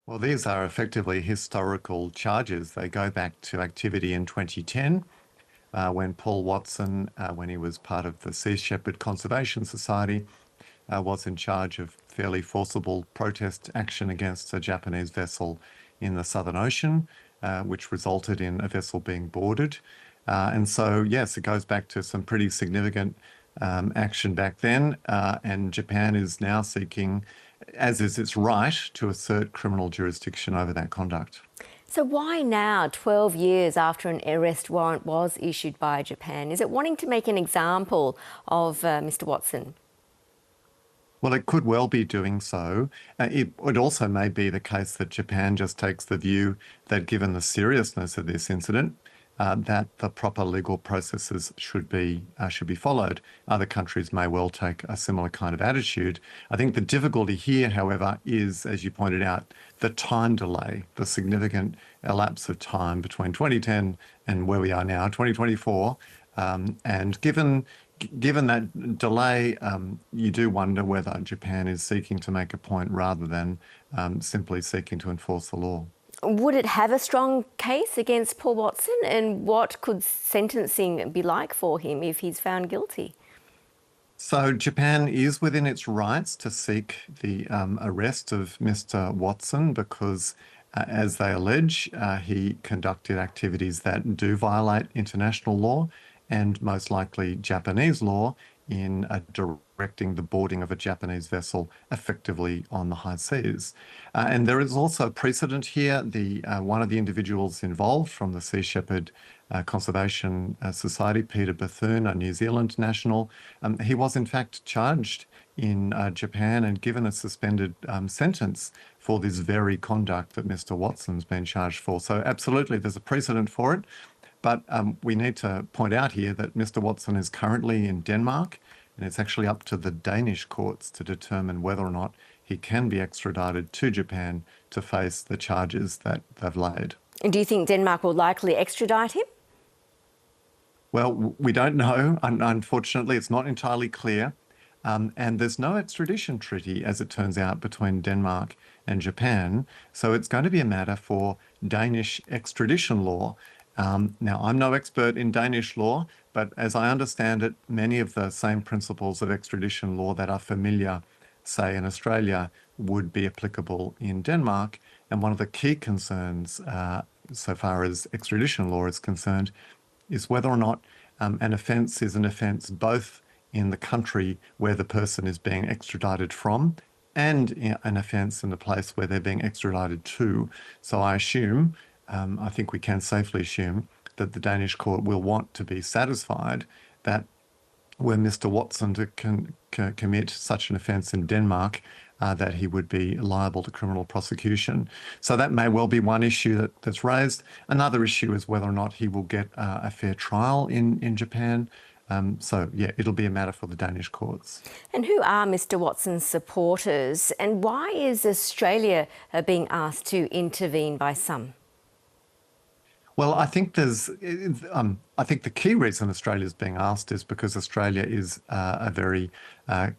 Well, these are effectively historical charges. They go back to activity in 2010 when Paul Watson, when he was part of the Sea Shepherd Conservation Society, was in charge of fairly forcible protest action against a Japanese vessel in the Southern Ocean, which resulted in a vessel being boarded. And so, yes, it goes back to some pretty significant action back then. And Japan is now seeking, as is its right, to assert criminal jurisdiction over that conduct. So why now, 12 years after an arrest warrant was issued by Japan? Is it wanting to make an example of Mr. Watson? Well, it could well be doing so. It also may be the case that Japan just takes the view that given the seriousness of this incident, that the proper legal processes should be followed. Other countries may well take a similar kind of attitude. I think the difficulty here, however, is, as you pointed out, the time delay, the significant elapse of time between 2010 and where we are now, 2024. And given that delay, you do wonder whether Japan is seeking to make a point rather than simply seeking to enforce the law. Would it have a strong case against Paul Watson? And what could sentencing be like for him if he's found guilty? So Japan is within its rights to seek the arrest of Mr. Watson because, as they allege, he conducted activities that do violate international law and most likely Japanese law in directing the boarding of a Japanese vessel effectively on the high seas. And there is also precedent here. One of the individuals involved from the Sea Shepherd Conservation Society, Peter Bethune, a New Zealand national, he was in fact charged in Japan and given a suspended sentence for this very conduct that Mr. Watson's been charged for. So absolutely, there's a precedent for it. But we need to point out here that Mr. Watson is currently in Denmark, and it's actually up to the Danish courts to determine whether or not he can be extradited to Japan to face the charges that they've laid. Do you think Denmark will likely extradite him? Well, we don't know. Unfortunately, it's not entirely clear. And there's no extradition treaty, as it turns out, between Denmark and Japan. So it's going to be a matter for Danish extradition law. Now, I'm no expert in Danish law, but as I understand it, many of the same principles of extradition law that are familiar, say, in Australia, would be applicable in Denmark. And one of the key concerns, so far as extradition law is concerned, is whether or not an offence is an offence both in the country where the person is being extradited from and an offence in the place where they're being extradited to. So I assume I think we can safely assume that the Danish court will want to be satisfied that were Mr. Watson to commit such an offence in Denmark, that he would be liable to criminal prosecution. So that may well be one issue that's raised. Another issue is whether or not he will get a fair trial in Japan. So, yeah, it'll be a matter for the Danish courts. And who are Mr. Watson's supporters, and why is Australia being asked to intervene by some? Well, I think the key reason Australia is being asked is because Australia is a very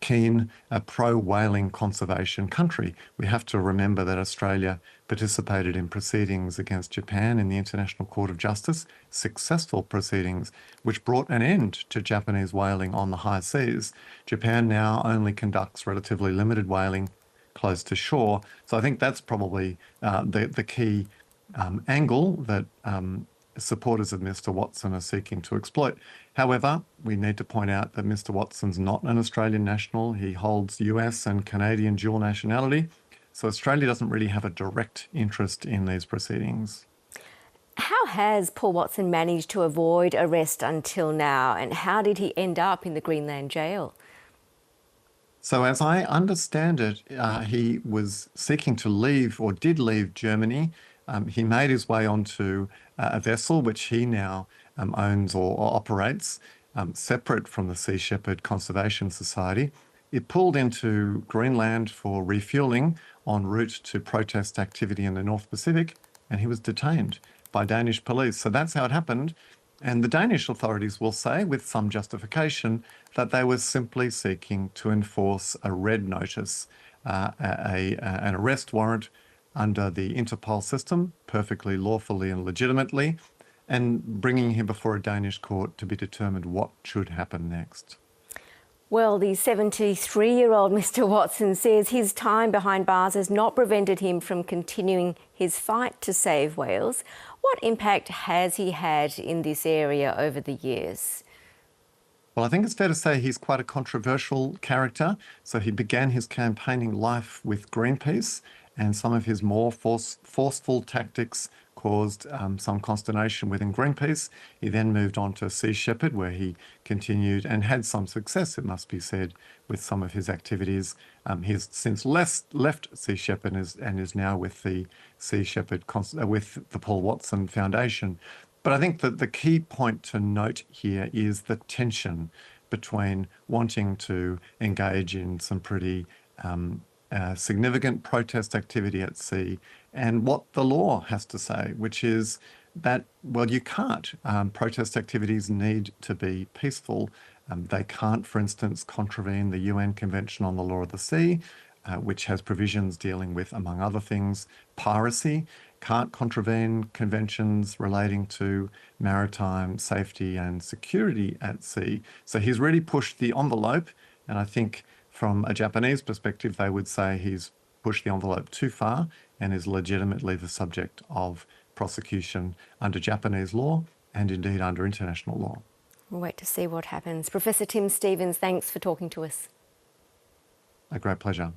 keen pro-whaling conservation country. We have to remember that Australia participated in proceedings against Japan in the International Court of Justice, successful proceedings, which brought an end to Japanese whaling on the high seas. Japan now only conducts relatively limited whaling close to shore. So I think that's probably the key angle that supporters of Mr. Watson are seeking to exploit. However, we need to point out that Mr. Watson's not an Australian national. He holds US and Canadian dual nationality. So Australia doesn't really have a direct interest in these proceedings. How has Paul Watson managed to avoid arrest until now, and how did he end up in the Greenland jail? So as I understand it, he was seeking to leave, or did leave, Germany. He made his way onto a vessel which he now owns or operates, separate from the Sea Shepherd Conservation Society. It pulled into Greenland for refueling en route to protest activity in the North Pacific, and he was detained by Danish police. So that's how it happened. And the Danish authorities will say, with some justification, that they were simply seeking to enforce a red notice, an arrest warrant under the Interpol system, perfectly lawfully and legitimately, and bringing him before a Danish court to be determined what should happen next. Well, the 73-year-old Mr. Watson says his time behind bars has not prevented him from continuing his fight to save whales. What impact has he had in this area over the years? Well, I think it's fair to say he's quite a controversial character. So he began his campaigning life with Greenpeace, and some of his more forceful tactics caused some consternation within Greenpeace. He then moved on to Sea Shepherd, where he continued and had some success, it must be said, with some of his activities. He's since left Sea Shepherd and is now with the Sea Shepherd, with the Paul Watson Foundation. But I think that the key point to note here is the tension between wanting to engage in some pretty significant protest activity at sea and what the law has to say, which is that, well, you can't. Protest activities need to be peaceful. They can't, for instance, contravene the UN Convention on the Law of the Sea, which has provisions dealing with, among other things, piracy, can't contravene conventions relating to maritime safety and security at sea. So he's really pushed the envelope, and I think from a Japanese perspective, they would say he's pushed the envelope too far and is legitimately the subject of prosecution under Japanese law and indeed under international law. We'll wait to see what happens. Professor Tim Stevens, thanks for talking to us. A great pleasure.